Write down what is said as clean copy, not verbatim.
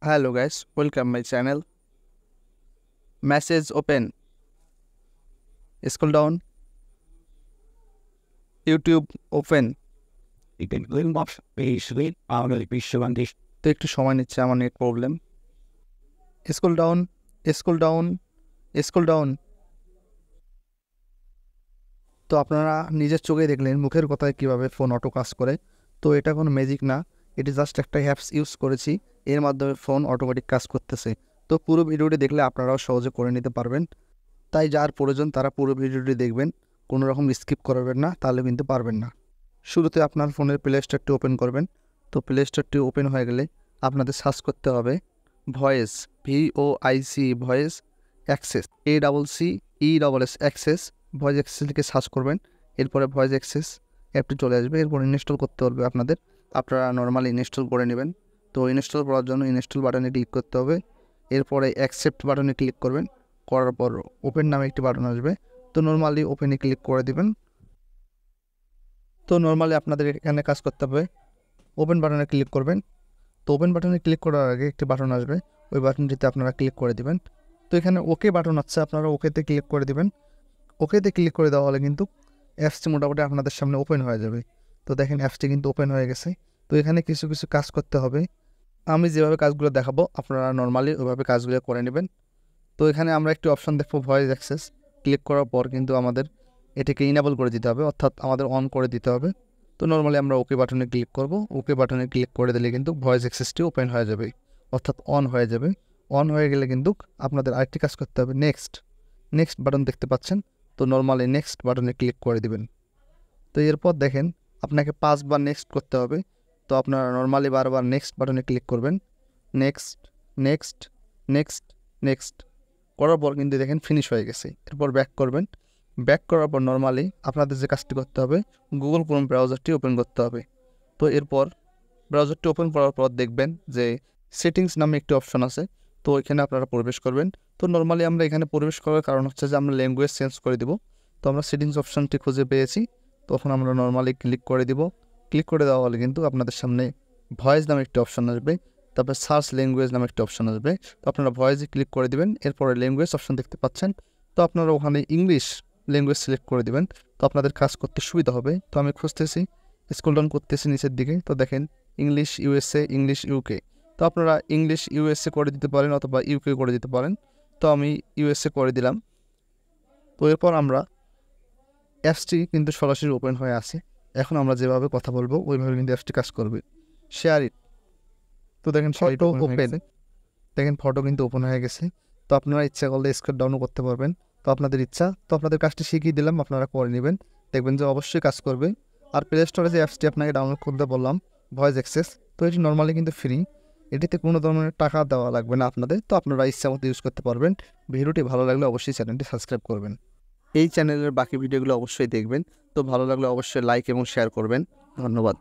Hello guys, welcome my channel. Message open. Scroll down. YouTube open. তো একটু সময় নিচ্ছে, আমার net problem. Scroll down, scroll down, scroll down. তো আপনারা নিজের চোখে দেখলেন মুখের কথায় কিভাবে ফোন অটো কাজ করে। তো এটা কোনো ম্যাজিক না, এটি জাস্ট একটা অ্যাপস ইউজ করেছি, এর মাধ্যমে ফোন অটোমেটিক কাজ করতেছে। তো পুরো ভিডিওটি দেখলে আপনারাও সহজে করে নিতে পারবেন। তাই যার প্রয়োজন তারা পুরো ভিডিওটি দেখবেন, কোনো রকম স্কিপ করবেন না, তাহলে কিন্তু পারবেন না। শুরুতে আপনার ফোনের প্লে স্টোরটি ওপেন করবেন। তো প্লে স্টোরটি ওপেন হয়ে গেলে আপনাদের সার্চ করতে হবে voice, VOIC voice access, ACCESS access. Voice access লিখে সার্চ করবেন, এরপরে ভয়েস অ্যাক্সেস অ্যাপটি চলে আসবে। এরপর ইনস্টল করতে হবে আপনারা নর্মালি ইনস্টল করে নেবেন। তো ইনস্টল করার জন্য ইনস্টল বাটনে ক্লিক করতে হবে, এরপরে অ্যাকসেপ্ট বাটনে ক্লিক করবেন। করার পর ওপেন নামে একটি বাটন আসবে, তো নর্মালি ওপেনে ক্লিক করে দিবেন। তো নর্মালি আপনাদের এখানে কাজ করতে হবে, ওপেন বাটনে ক্লিক করবেন। তো ওপেন বাটনে ক্লিক করার আগে একটি বাটন আসবে, ওই বাটনটিতে আপনারা ক্লিক করে দিবেন। তো এখানে ওকে বাটন আছে, আপনারা ওকেতে ক্লিক করে দিবেন। ওকেতে ক্লিক করে দেওয়া হলে কিন্তু অ্যাপসটি মোটামুটি আপনাদের সামনে ওপেন হয়ে যাবে। তো দেখেন অ্যাপসটি কিন্তু ওপেন হয়ে গেছে। তো এখানে কিছু কিছু কাজ করতে হবে, আমি যেভাবে কাজগুলো দেখাবো আপনারা নর্মালি ওইভাবে কাজগুলো করে নেবেন। তো এখানে আমরা একটি অপশন দেখবো ভয়েস অ্যাক্সেস। ক্লিক করার পর কিন্তু আমাদের এটাকে ইনেবল করে দিতে হবে, অর্থাৎ আমাদের অন করে দিতে হবে। তো নর্মালি আমরা ওকে বাটনে ক্লিক করব, ওকে বাটনে ক্লিক করে দিলে কিন্তু ভয়েস অ্যাক্সেসটি ওপেন হয়ে যাবে, অর্থাৎ অন হয়ে যাবে। অন হয়ে গেলে কিন্তু আপনাদের আরেকটি কাজ করতে হবে, নেক্সট বাটন দেখতে পাচ্ছেন। তো নর্মালি নেক্সট বাটনে ক্লিক করে দিবেন। তো এরপর দেখেন আপনাকে 5 বার নেক্সট করতে হবে। তো আপনারা নর্মালি বারবার নেক্সট বাটনে ক্লিক করবেন, নেক্সট নেক্সট নেক্সট নেক্সট করার পর কিন্তু দেখেন ফিনিশ হয়ে গেছে। এরপর ব্যাক করবেন, ব্যাক করার পর নর্মালি আপনাদের যে কাজটি করতে হবে গুগল ক্রোম ব্রাউজারটি ওপেন করতে হবে। তো এরপর ব্রাউজারটি ওপেন করার পর দেখবেন যে সেটিংস নামে একটি অপশন আছে, তো এখানে আপনারা প্রবেশ করবেন। তো নর্মালি আমরা এখানে প্রবেশ করার কারণ হচ্ছে যে আমরা ল্যাঙ্গুয়েজ চেঞ্জ করে দিব। তো আমরা সেটিংস অপশনটি খুঁজে পেয়েছি, তখন আমরা নর্মালি ক্লিক করে দিব। ক্লিক করে দেওয়া হলে কিন্তু আপনাদের সামনে ভয়েস নামে একটি অপশন আসবে, তারপর সার্চ ল্যাঙ্গুয়েজ নামে একটি অপশন আসবে। তো আপনারা ভয়েসে ক্লিক করে দিবেন, এরপরে ল্যাঙ্গুয়েজ অপশন দেখতে পাচ্ছেন। তো আপনারা ওখানে ইংলিশ ল্যাঙ্গুয়েজ সিলেক্ট করে দিবেন, তো আপনাদের কাজ করতে সুবিধা হবে। তো আমি খুঁজতেছি, স্ক্রল ডাউন করতেছি নিচের দিকে, তো দেখেন ইংলিশ USA, ইংলিশ UK। তো আপনারা ইংলিশ USA করে দিতে পারেন অথবা UK করে দিতে পারেন। তো আমি USA করে দিলাম। তো এরপর আমরা অ্যাপসটি কিন্তু সরাসরি ওপেন হয়ে আছে। এখন আমরা যেভাবে কথা বলবো ওইভাবে কিন্তু অ্যাপসটি কাজ করবে। Share it. তো দেখেন ফটো ওপেন, দেখেন ফটো কিন্তু ওপেন হয়ে গেছে। তো আপনারা ইচ্ছা করলে স্ক্রল ডাউনও করতে পারবেন, তো আপনাদের ইচ্ছা। তো আপনাদের কাজটি শিখিয়ে দিলাম, আপনারা করে নেবেন, দেখবেন যে অবশ্যই কাজ করবে। আর প্লে স্টোরে যে অ্যাপসটি আপনাকে ডাউনলোড করতে বললাম ভয়েস অ্যাক্সেস, তো এটি নর্মালি কিন্তু ফ্রি, এটিতে কোনো ধরনের টাকা দেওয়া লাগবে না আপনাদের। তো আপনারা ইচ্ছা মতো ইউজ করতে পারবেন। ভিডিওটি ভালো লাগলে অবশ্যই চ্যানেলটি সাবস্ক্রাইব করবেন, এই চ্যানেলের বাকি ভিডিওগুলো অবশ্যই দেখবেন। তো ভালো লাগলে অবশ্যই লাইক এবং শেয়ার করবেন। ধন্যবাদ।